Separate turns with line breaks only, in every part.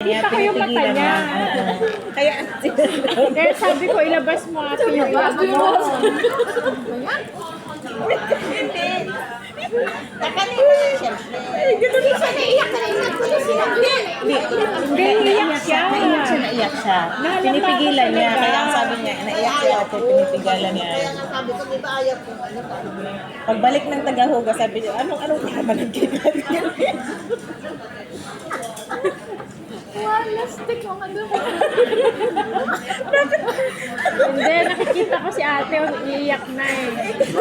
Kaya
Nakita ko yung mata
pinipigilan
niya.
Kaya
Kaya sabi ko, ilabas mo ate yung ilabas mo.
Nakanina na siyempre. Hindi siya naiyak kanina.
Hindi, iyak siya.
Naiyak siya. Pinipigilan niya. Kaya ang sabi niya, naiyak siya at pinipigilan niya.
Kaya nga sabi ko, di ba ayaw ko ano ba?
Pagbalik ng tagahuga, sabi niya, anong tama ng kailan?
Wala, stick mo nga doon.
Hindi, nakikita ko si ate, iiyak na eh.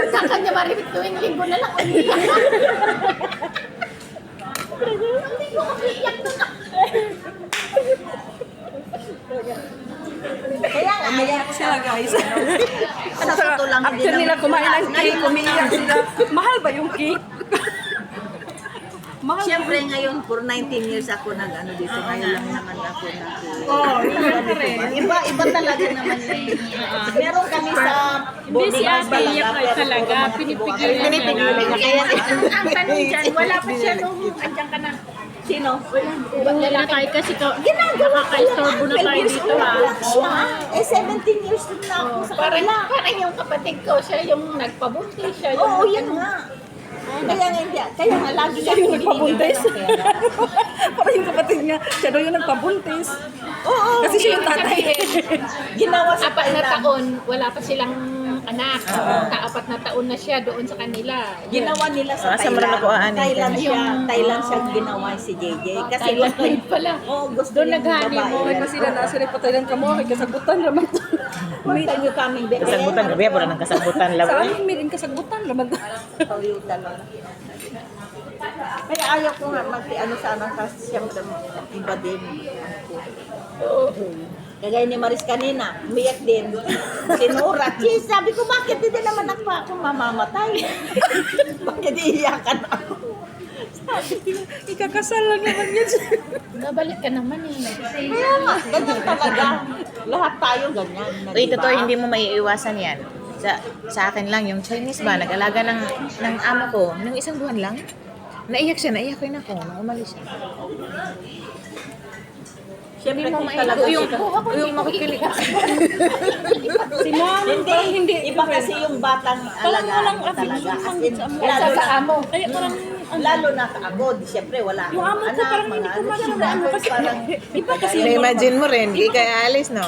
Sa kanya maribit tuwing linggo na lang umiyak. Hindi ko kasi iyak doon.
Kaya nga, ayaw
Siya guys.
sa totoo lang.
After nila kumain ng cake, umiiyak sila. Mahal ba yung cake? Mahal.
Siyempre ngayon, for 19 years ako nag-ano dito. Ngayon lang naman ako nag-
Oh, yun rin.
Iba talaga naman eh. Meron kami sa
Hindi si ate iyak ay talaga, pinipigilan niya.
Pinipigilan niya. Kaya
Ang tanong dyan, wala pa siya nung andyan ka na.
sino?
Ibang lalaki kasi nakaka-istorbo na tayo dito ha.
Siya, 17 years na ako sa kanila.
Parang yung kapatid ko, siya yung nagpabuntis siya.
Oo, yan nga. Kaya nga hindi. Kaya nga lagi
Siya yung nagpabuntis. Parang yung kapatid niya, siya daw yung nagpabuntis.
Oo.
Kasi siya yung tatay.
Ginawa sa
Apat na
kanila.
taon, wala pa silang anak. Kaapat na taon na siya doon sa kanila.
Ginawa nila sa
Sa Marana
Thailand.
ko, aanin.
Thailand siya ginawa si JJ. Kasi
Thailand
gusto
trip pala.
Oo, gusto
Doon
yung
nag-honeymoon.
babae.
Ay, kasi na nasa rin patay ng kamo, may kasagutan naman.
Kumita nyo kaming bebe.
Kasagutan, gabi wala ng kasagutan.
Sa
Labi.
amin, may rin kasagutan naman.
Toyota lang. Kaya ayaw ko nga ano sana kasi siyempre iba din. Kagaya ni Maris kanina, umiyak din. Sinura. Cheese, sabi ko, bakit hindi naman ako mamamatay? Bakit iiyakan ako?
Ikakasal lang naman yan.
Nabalik ka naman eh.
Kaya nga, ganyan talaga. Lahat tayo ganyan. Na,
Uy,
diba?
totoo, hindi mo maiiwasan yan. Sa akin lang, yung Chinese ba, nag-alaga ng amo ko, nung isang buwan lang, naiyak rin ako, nung umalis siya.
Siyempre
Hindi mo
kung talaga
yung makikilig.
Si mom, parang hindi.
Iba kasi yung batang alagaan mo talaga. As in, lalo
Sa
na,
amo.
Kaya parang,
lalo na ako, siyempre wala
yung amo ko parang hindi ko ano kasi, iba kasi yung
Na-imagine mo rin, di kaya alis, no?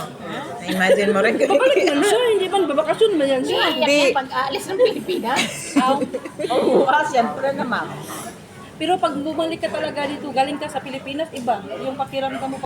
Na-imagine mo rin.
babalik man siya, hindi ba? Babakasyon man yan siya.
Iyak niya pag-aalis ng Pilipinas.
Oo, siyempre naman.
Pero pag bumalik ka talaga dito, galing ka sa Pilipinas, iba. Yung pakiramdam mo